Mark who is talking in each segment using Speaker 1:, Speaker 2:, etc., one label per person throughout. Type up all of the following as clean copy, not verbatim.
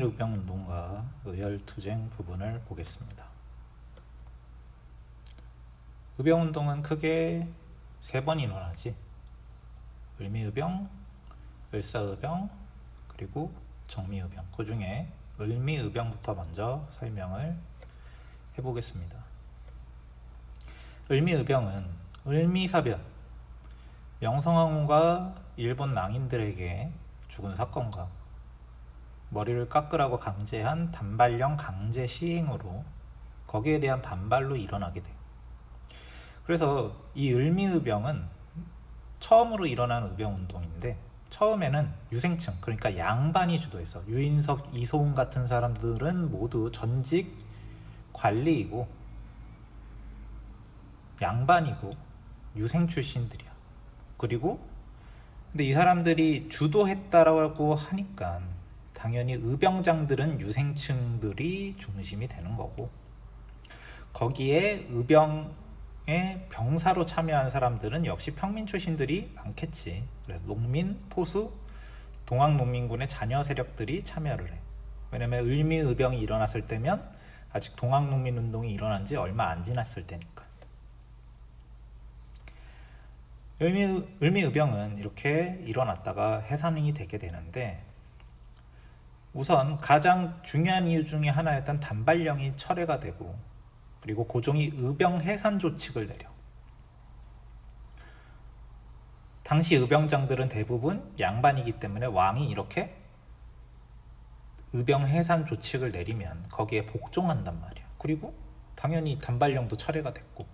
Speaker 1: 을미의병운동과 의열투쟁 부분을 보겠습니다. 의병운동은 크게 3번 일어나지. 을미의병, 을사의병, 그리고 정미의병. 그 중에 을미의병부터 먼저 설명을 해보겠습니다. 을미의병은 을미사변, 명성황후가 일본 낭인들에게 죽은 사건과 머리를 깎으라고 강제한 단발령 강제 시행으로 거기에 대한 반발로 일어나게 돼요. 그래서 이 을미의병은 처음으로 일어난 의병운동인데, 처음에는 유생층, 그러니까 양반이 주도했어. 유인석, 이소훈 같은 사람들은 모두 전직 관리이고 양반이고 유생 출신들이야. 그리고 근데 이 사람들이 주도했다라고 하니까 당연히 의병장들은 유생층들이 중심이 되는 거고, 거기에 의병의 병사로 참여한 사람들은 역시 평민 출신들이 많겠지. 그래서 농민, 포수, 동학농민군의 자녀 세력들이 참여를 해. 왜냐면 을미의병이 일어났을 때면 아직 동학농민운동이 일어난 지 얼마 안 지났을 때니까. 을미의병은 이렇게 일어났다가 해산이 되게 되는데, 우선 가장 중요한 이유 중에 하나였던 단발령이 철회가 되고, 그리고 고종이 의병 해산 조칙을 내려. 당시 의병장들은 대부분 양반이기 때문에 왕이 이렇게 의병 해산 조칙을 내리면 거기에 복종한단 말이야. 그리고 당연히 단발령도 철회가 됐고,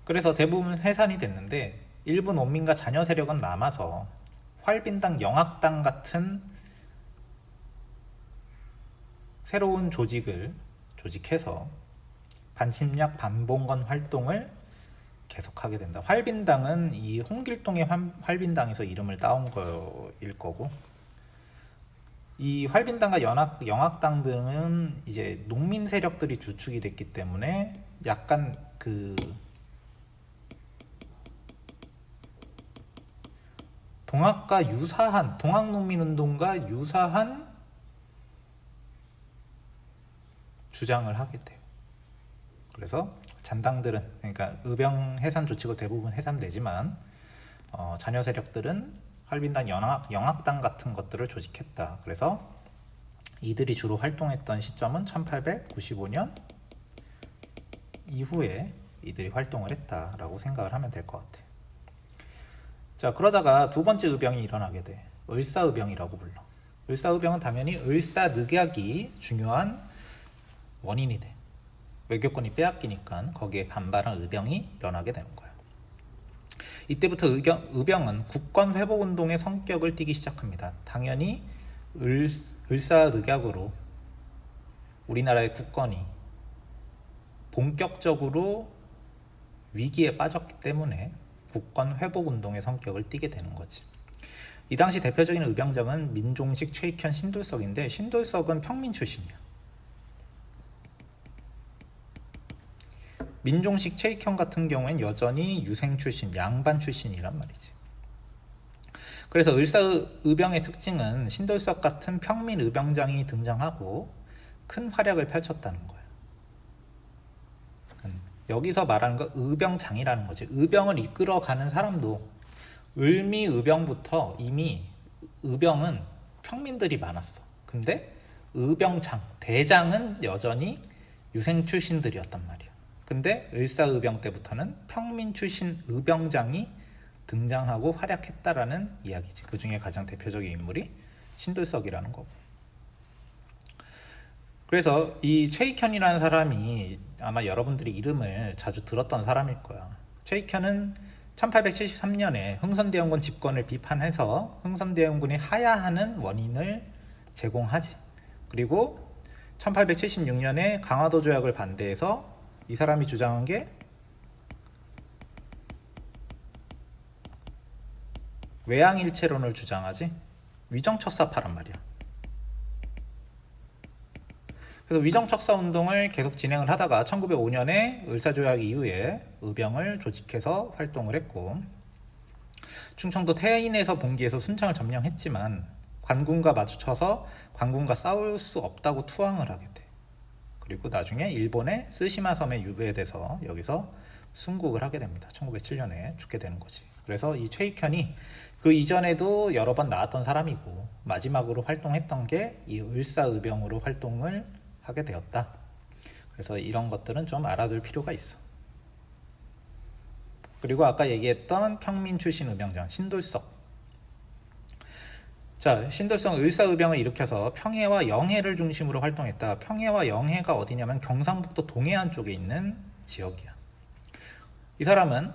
Speaker 1: 그래서 대부분 해산이 됐는데 일부 농민과 자녀 세력은 남아서 활빈당, 영학당 같은 새로운 조직을 조직해서 반침략 반봉건 활동을 계속하게 된다. 활빈당은 이 홍길동의 활빈당에서 이름을 따온 거일 거고, 이 활빈당과 영학당 등은 이제 농민 세력들이 주축이 됐기 때문에 약간 그 동학과 유사한, 동학농민운동과 유사한 주장을 하게 돼요. 그래서 잔당들은, 그러니까 의병 해산 조치가 대부분 해산되지만 자녀 세력들은 활빈당, 영학당 같은 것들을 조직했다. 그래서 이들이 주로 활동했던 시점은 1895년 이후에 이들이 활동을 했다라고 생각을 하면 될 것 같아요. 자, 그러다가 두 번째 의병이 일어나게 돼. 을사의병이라고 불러. 을사의병은 당연히 을사늑약이 중요한 원인이 돼. 외교권이 빼앗기니까 거기에 반발한 의병이 일어나게 되는 거야. 이때부터 의병은 국권 회복 운동의 성격을 띠기 시작합니다. 당연히 을사늑약으로 우리나라의 국권이 본격적으로 위기에 빠졌기 때문에 국권 회복 운동의 성격을 띠게 되는 거지. 이 당시 대표적인 의병장은 민종식, 최익현, 신돌석인데, 신돌석은 평민 출신이야. 민종식, 최익현 같은 경우엔 여전히 유생 출신, 양반 출신이란 말이지. 그래서 을사의병의 특징은 신돌석 같은 평민 의병장이 등장하고 큰 활약을 펼쳤다는 거야. 여기서 말하는 거 의병장이라는 거지. 의병을 이끌어가는 사람도 을미의병부터 이미 의병은 평민들이 많았어. 근데 의병장, 대장은 여전히 유생 출신들이었단 말이야. 근데 을사의병 때부터는 평민 출신 의병장이 등장하고 활약했다라는 이야기지. 그 중에 가장 대표적인 인물이 신돌석이라는 거고. 그래서 이 최익현이라는 사람이 아마 여러분들이 이름을 자주 들었던 사람일 거야. 최익현은 1873년에 흥선대원군 집권을 비판해서 흥선대원군이 하야하는 원인을 제공하지. 그리고 1876년에 강화도 조약을 반대해서 이 사람이 주장한 게 외양일체론을 주장하지. 위정척사파란 말이야. 그래서 위정척사 운동을 계속 진행을 하다가 1905년에 을사조약 이후에 의병을 조직해서 활동을 했고, 충청도 태인에서 봉기해서 순창을 점령했지만 관군과 마주쳐서 관군과 싸울 수 없다고 투항을 하게 돼. 그리고 나중에 일본의 쓰시마 섬에 유배돼서 여기서 순국을 하게 됩니다. 1907년에 죽게 되는 거지. 그래서 이 최익현이 그 이전에도 여러 번 나왔던 사람이고 마지막으로 활동했던 게 이 을사의병으로 활동을 하게 되었다. 그래서 이런 것들은 좀 알아둘 필요가 있어. 그리고 아까 얘기했던 평민 출신 의병장 신돌석. 자, 신돌석 을사의병을 일으켜서 평해와 영해를 중심으로 활동했다. 평해와 영해가 어디냐면 경상북도 동해안 쪽에 있는 지역이야. 이 사람은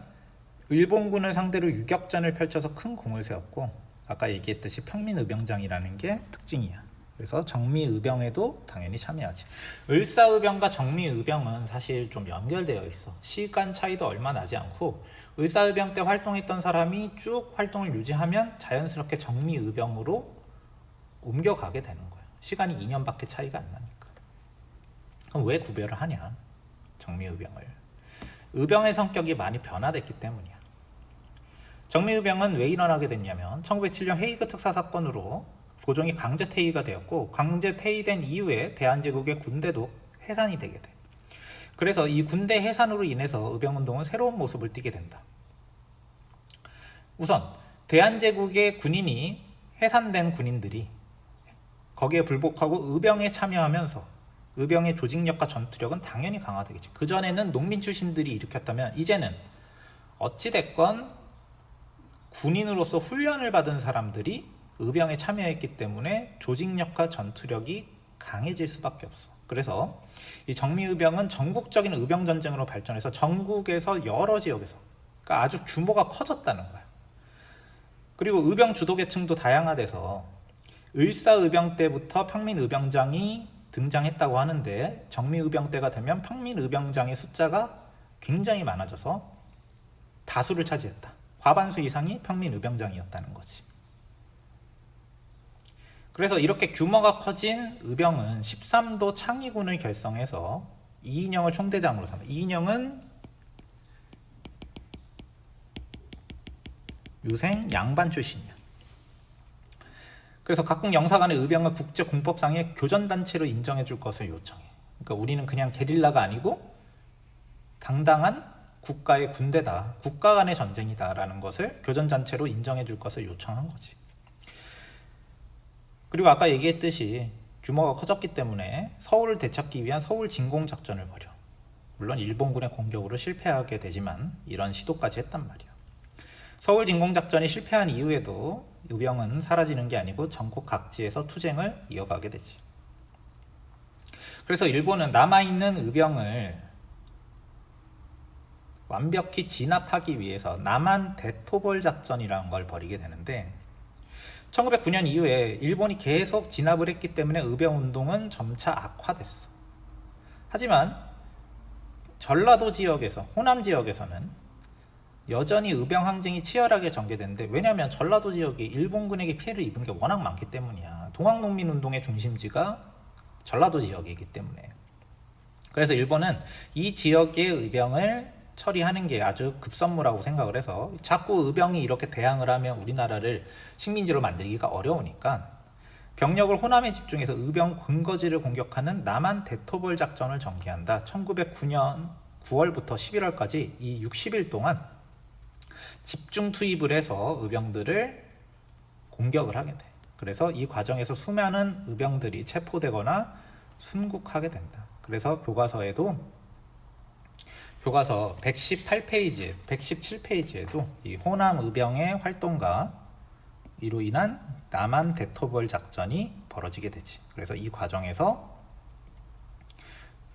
Speaker 1: 일본군을 상대로 유격전을 펼쳐서 큰 공을 세웠고 아까 얘기했듯이 평민의병장이라는 게 특징이야. 그래서 정미의병에도 당연히 참여하지. 을사의병과 정미의병은 사실 좀 연결되어 있어. 시간 차이도 얼마 나지 않고 을사의병 때 활동했던 사람이 쭉 활동을 유지하면 자연스럽게 정미의병으로 옮겨가게 되는 거야. 시간이 2년밖에 차이가 안 나니까. 그럼 왜 구별을 하냐? 정미의병을. 의병의 성격이 많이 변화됐기 때문이야. 정미의병은 왜 일어나게 됐냐면 1907년 헤이그 특사 사건으로 고종이 강제 퇴위가 되었고 강제 퇴위된 이후에 대한제국의 군대도 해산이 되게 돼. 그래서 이 군대 해산으로 인해서 의병운동은 새로운 모습을 띠게 된다. 우선 대한제국의 군인이 해산된 군인들이 거기에 불복하고 의병에 참여하면서 의병의 조직력과 전투력은 당연히 강화되겠지. 그전에는 농민 출신들이 일으켰다면 이제는 어찌됐건 군인으로서 훈련을 받은 사람들이 의병에 참여했기 때문에 조직력과 전투력이 강해질 수밖에 없어. 그래서 이 정미의병은 전국적인 의병 전쟁으로 발전해서 전국에서 여러 지역에서 그러니까 아주 규모가 커졌다는 거야. 그리고 의병 주도 계층도 다양화돼서 을사의병 때부터 평민의병장이 등장했다고 하는데 정미의병 때가 되면 평민의병장의 숫자가 굉장히 많아져서 다수를 차지했다. 과반수 이상이 평민의병장이었다는 거지. 그래서 이렇게 규모가 커진 의병은 13도 창의군을 결성해서 이인영을 총대장으로 삼아. 이인영은 유생 양반 출신이야. 그래서 각국 영사관의 의병을 국제공법상의 교전단체로 인정해 줄 것을 요청해. 그러니까 우리는 그냥 게릴라가 아니고 당당한 국가의 군대다. 국가 간의 전쟁이다라는 것을 교전단체로 인정해 줄 것을 요청한 거지. 그리고 아까 얘기했듯이 규모가 커졌기 때문에 서울을 되찾기 위한 서울 진공 작전을 벌여. 물론 일본군의 공격으로 실패하게 되지만 이런 시도까지 했단 말이야. 서울 진공 작전이 실패한 이후에도 의병은 사라지는 게 아니고 전국 각지에서 투쟁을 이어가게 되지. 그래서 일본은 남아있는 의병을 완벽히 진압하기 위해서 남한 대토벌 작전이라는 걸 벌이게 되는데 1909년 이후에 일본이 계속 진압을 했기 때문에 의병운동은 점차 악화됐어. 하지만 전라도 지역에서, 호남 지역에서는 여전히 의병 항쟁이 치열하게 전개되는데 왜냐하면 전라도 지역이 일본군에게 피해를 입은 게 워낙 많기 때문이야. 동학농민운동의 중심지가 전라도 지역이기 때문에. 그래서 일본은 이 지역의 의병을 처리하는 게 아주 급선무라고 생각을 해서 자꾸 의병이 이렇게 대항을 하면 우리나라를 식민지로 만들기가 어려우니까 병력을 호남에 집중해서 의병 근거지를 공격하는 남한 대토벌 작전을 전개한다. 1909년 9월부터 11월까지 이 60일 동안 집중 투입을 해서 의병들을 공격을 하게 돼. 그래서 이 과정에서 수많은 의병들이 체포되거나 순국하게 된다. 그래서 교과서 118페이지, 117페이지에도 이 호남 의병의 활동과 이로 인한 남한 대토벌 작전이 벌어지게 되지. 그래서 이 과정에서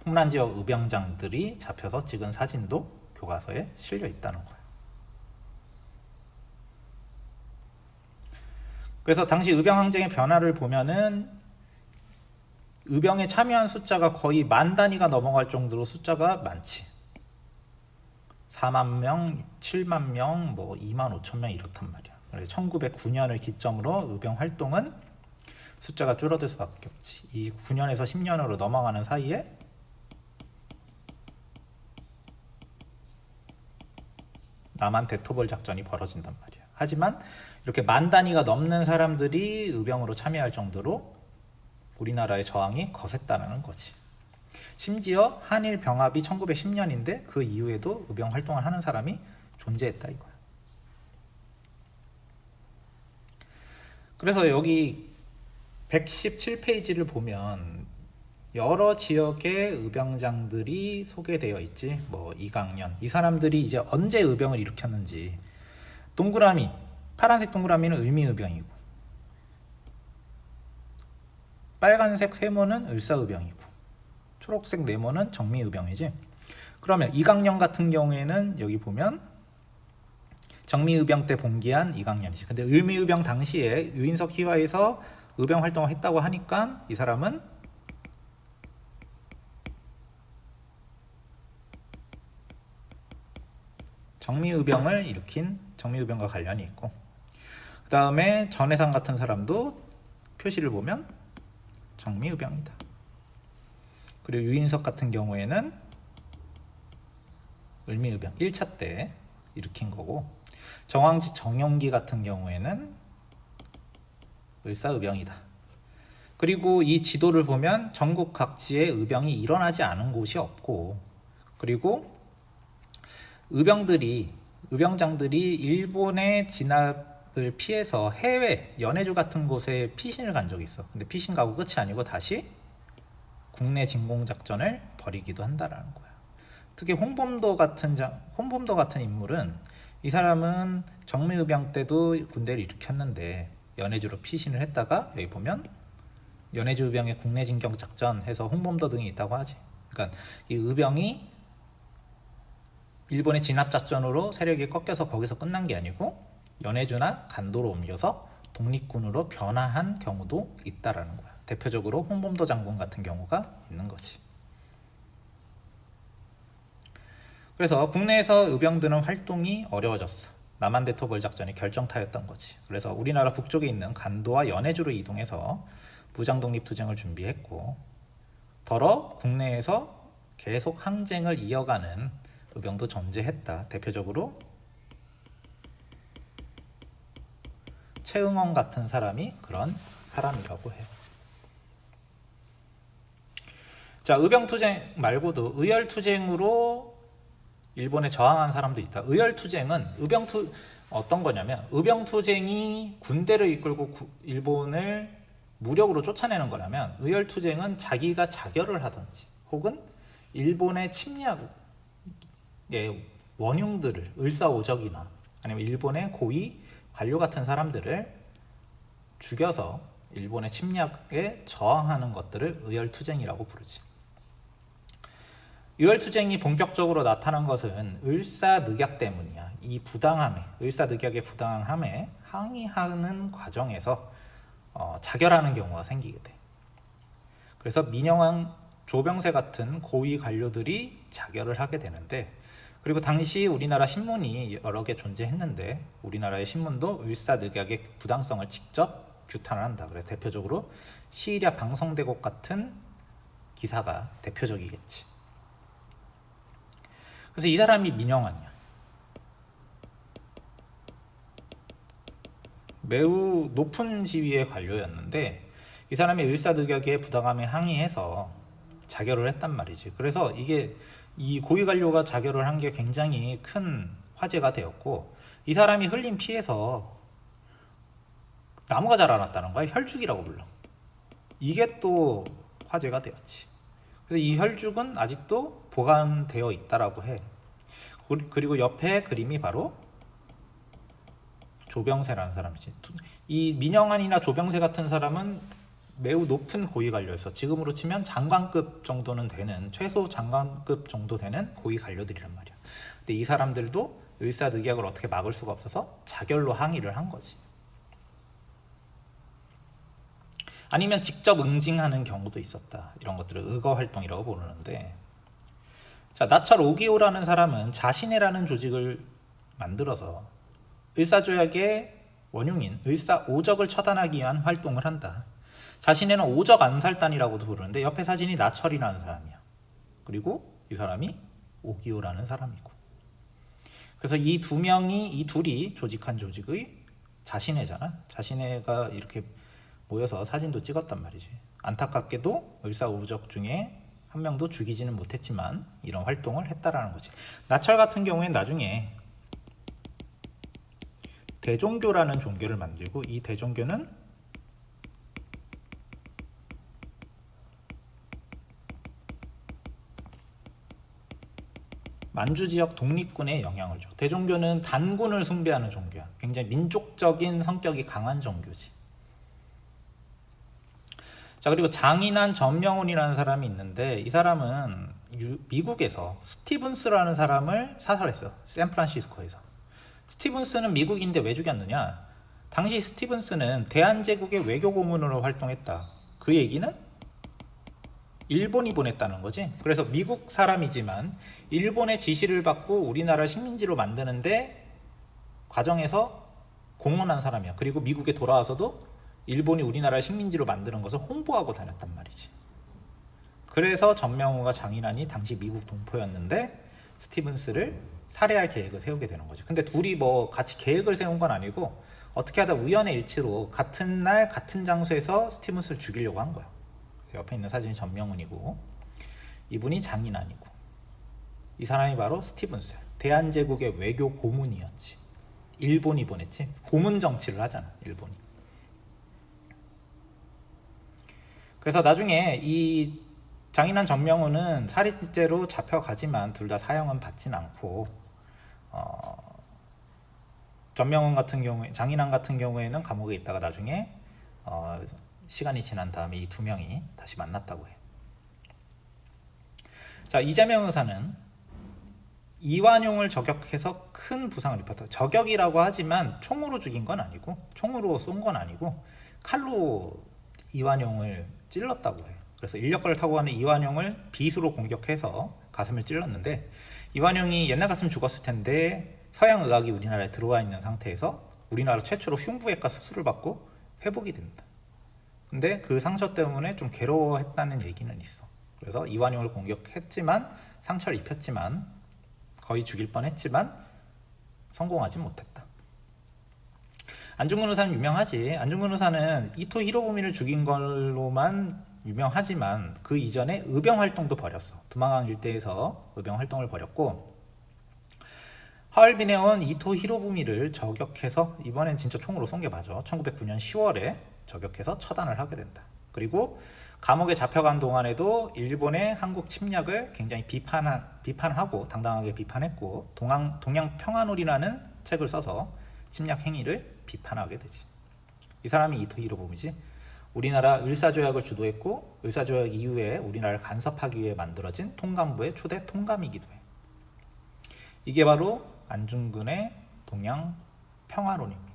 Speaker 1: 홍란 지역 의병장들이 잡혀서 찍은 사진도 교과서에 실려 있다는 거예요. 그래서 당시 의병 항쟁의 변화를 보면은 의병에 참여한 숫자가 거의 10,000 단위가 넘어갈 정도로 숫자가 많지. 4만 명, 7만 명, 뭐 2만 5천 명 이렇단 말이야. 그래서 1909년을 기점으로 의병 활동은 숫자가 줄어들 수밖에 없지. 이 9년에서 10년으로 넘어가는 사이에 남한 대토벌 작전이 벌어진단 말이야. 하지만 이렇게 만 단위가 넘는 사람들이 의병으로 참여할 정도로 우리나라의 저항이 거셌다는 거지. 심지어 한일 병합이 1910년인데 그 이후에도 의병 활동을 하는 사람이 존재했다 이거야. 그래서 여기 117페이지를 보면 여러 지역의 의병장들이 소개되어 있지. 뭐 이강년, 이 사람들이 이제 언제 의병을 일으켰는지. 동그라미, 파란색 동그라미는 을미의병이고, 빨간색 세모는 을사의병이고, 초록색 네모는 정미의병이지. 그러면 이강년 같은 경우에는 여기 보면 정미의병 때 봉기한 이강년이지. 근데 을미의병 당시에 유인석 희화에서 의병 활동을 했다고 하니까 이 사람은 정미의병을 일으킨 정미의병과 관련이 있고, 그 다음에 전해상 같은 사람도 표시를 보면 정미의병이다. 그리고 유인석 같은 경우에는 을미의병 1차 때 일으킨 거고, 정황지 정용기 같은 경우에는 을사의병이다. 그리고 이 지도를 보면 전국 각지에 의병이 일어나지 않은 곳이 없고, 그리고 의병장들이 일본의 진압을 피해서 해외 연해주 같은 곳에 피신을 간 적이 있어. 근데 피신 가고 끝이 아니고 다시 국내 진공작전을 벌이기도 한다라는 거야. 특히 홍범도 같은 인물은, 이 사람은 정미의병 때도 군대를 일으켰는데 연해주로 피신을 했다가, 여기 보면 연해주 의병의 국내 진격작전 해서 홍범도 등이 있다고 하지. 그러니까 이 의병이 일본의 진압작전으로 세력이 꺾여서 거기서 끝난 게 아니고 연해주나 간도로 옮겨서 독립군으로 변화한 경우도 있다라는 거야. 대표적으로 홍범도 장군 같은 경우가 있는 거지. 그래서 국내에서 의병들은 활동이 어려워졌어. 남한대토벌 작전이 결정타였던 거지. 그래서 우리나라 북쪽에 있는 간도와 연해주로 이동해서 무장독립투쟁을 준비했고, 더러 국내에서 계속 항쟁을 이어가는 의병도 존재했다. 대표적으로 최응원 같은 사람이 그런 사람이라고 해요. 자, 의병투쟁 말고도 의열투쟁으로 일본에 저항한 사람도 있다. 의열투쟁은 어떤 거냐면, 의병투쟁이 군대를 이끌고 일본을 무력으로 쫓아내는 거라면, 의열투쟁은 자기가 자결을 하든지 혹은 일본의 침략의 원흉들을, 을사오적이나 아니면 일본의 고위 관료 같은 사람들을 죽여서 일본의 침략에 저항하는 것들을 의열투쟁이라고 부르지. 의열투쟁이 본격적으로 나타난 것은 을사늑약 때문이야. 이 부당함에, 을사늑약의 부당함에 항의하는 과정에서 자결하는 경우가 생기게 돼. 그래서 민영왕, 조병세 같은 고위 관료들이 자결을 하게 되는데, 그리고 당시 우리나라 신문이 여러 개 존재했는데 우리나라의 신문도 을사늑약의 부당성을 직접 규탄을 한다. 그래서 대표적으로 시일야 방송대곡 같은 기사가 대표적이겠지. 그래서 이 사람이 민영환이야. 매우 높은 지위의 관료였는데 이 사람이 을사늑약의 부당함에 항의해서 자결을 했단 말이지. 그래서 이게 이 고위 관료가 자결을 한 게 굉장히 큰 화제가 되었고, 이 사람이 흘린 피해서 나무가 자라났다는 거야. 혈죽이라고 불러. 이게 또 화제가 되었지. 그래서 이 혈죽은 아직도 보관되어 있다라고 해. 그리고 옆에 그림이 바로 조병세라는 사람이지. 이 민영환이나 조병세 같은 사람은 매우 높은 고위 관료였어. 지금으로 치면 장관급 정도는 되는, 최소 장관급 정도 되는 고위 관료들이란 말이야. 근데 이 사람들도 을사늑약을 어떻게 막을 수가 없어서 자결로 항의를 한 거지. 아니면 직접 응징하는 경우도 있었다. 이런 것들을 의거 활동이라고 부르는데, 자, 나철 오기오라는 사람은 자신해라는 조직을 만들어서 을사조약의 원흉인 을사오적을 처단하기 위한 활동을 한다. 자신해는 오적 암살단이라고도 부르는데 옆에 사진이 나철이라는 사람이야. 그리고 이 사람이 오기오라는 사람이고. 그래서 이 둘이 조직한 조직의 자신애가 이렇게 모여서 사진도 찍었단 말이지. 안타깝게도 을사오적 중에 한 명도 죽이지는 못했지만 이런 활동을 했다라는 거지. 나철 같은 경우엔 나중에 대종교라는 종교를 만들고, 이 대종교는 만주 지역 독립군에 영향을 줘. 대종교는 단군을 숭배하는 종교야. 굉장히 민족적인 성격이 강한 종교지. 자, 그리고 장인한 전명훈이라는 사람이 있는데, 이 사람은 미국에서 스티븐스라는 사람을 사살했어. 샌프란시스코에서. 스티븐스는 미국인데 왜 죽였느냐? 당시 스티븐스는 대한제국의 외교 고문으로 활동했다. 그 얘기는 일본이 보냈다는 거지. 그래서 미국 사람이지만 일본의 지시를 받고 우리나라 식민지로 만드는데 과정에서 공헌한 사람이야. 그리고 미국에 돌아와서도 일본이 우리나라 식민지로 만드는 것을 홍보하고 다녔단 말이지. 그래서 전명후가 장인환이 당시 미국 동포였는데 스티븐스를 살해할 계획을 세우게 되는 거죠. 근데 둘이 뭐 같이 계획을 세운 건 아니고 어떻게 하다 우연의 일치로 같은 날 같은 장소에서 스티븐스를 죽이려고 한 거야. 옆에 있는 사진이 전명훈이고 이분이 장인환이고, 이 사람이 바로 스티븐스, 대한제국의 외교 고문이었지. 일본이 보냈지. 고문 정치를 하잖아, 일본이. 그래서 나중에 이 장인환 전명훈은 살인죄로 잡혀가지만 둘 다 사형은 받진 않고, 전명훈 같은 경우에, 장인환 같은 경우에는 감옥에 있다가 나중에 시간이 지난 다음에 이 두 명이 다시 만났다고 해. 자, 이재명 의사는 이완용을 저격해서 큰 부상을 입혔다. 저격이라고 하지만 총으로 죽인 건 아니고, 총으로 쏜 건 아니고 칼로 이완용을 찔렀다고 해. 그래서 인력거를 타고 가는 이완용을 빗으로 공격해서 가슴을 찔렀는데, 이완용이 옛날 같으면 죽었을 텐데 서양 의학이 우리나라에 들어와 있는 상태에서 우리나라 최초로 흉부외과 수술을 받고 회복이 된다. 근데 그 상처 때문에 좀 괴로워했다는 얘기는 있어. 그래서 이완용을 공격했지만, 상처를 입혔지만, 거의 죽일 뻔했지만 성공하지 못했다. 안중근 의사는 유명하지. 안중근 의사는 이토 히로부미를 죽인 걸로만 유명하지만 그 이전에 의병 활동도 벌였어. 두만강 일대에서 의병 활동을 벌였고, 하얼빈에 온 이토 히로부미를 저격해서, 이번엔 진짜 총으로 쏜 게 맞아. 1909년 10월에 저격해서 처단을 하게 된다. 그리고 감옥에 잡혀간 동안에도 일본의 한국 침략을 굉장히 비판하고 당당하게 비판했고, 동양 평화놀이라는 책을 써서 침략 행위를 비판하게 되지. 이 사람이 이토 히로부미지. 우리나라 을사조약을 주도했고, 을사조약 이후에 우리나라를 간섭하기 위해 만들어진 통감부의 초대 통감이기도 해. 이게 바로 안중근의 동양 평화론입니다.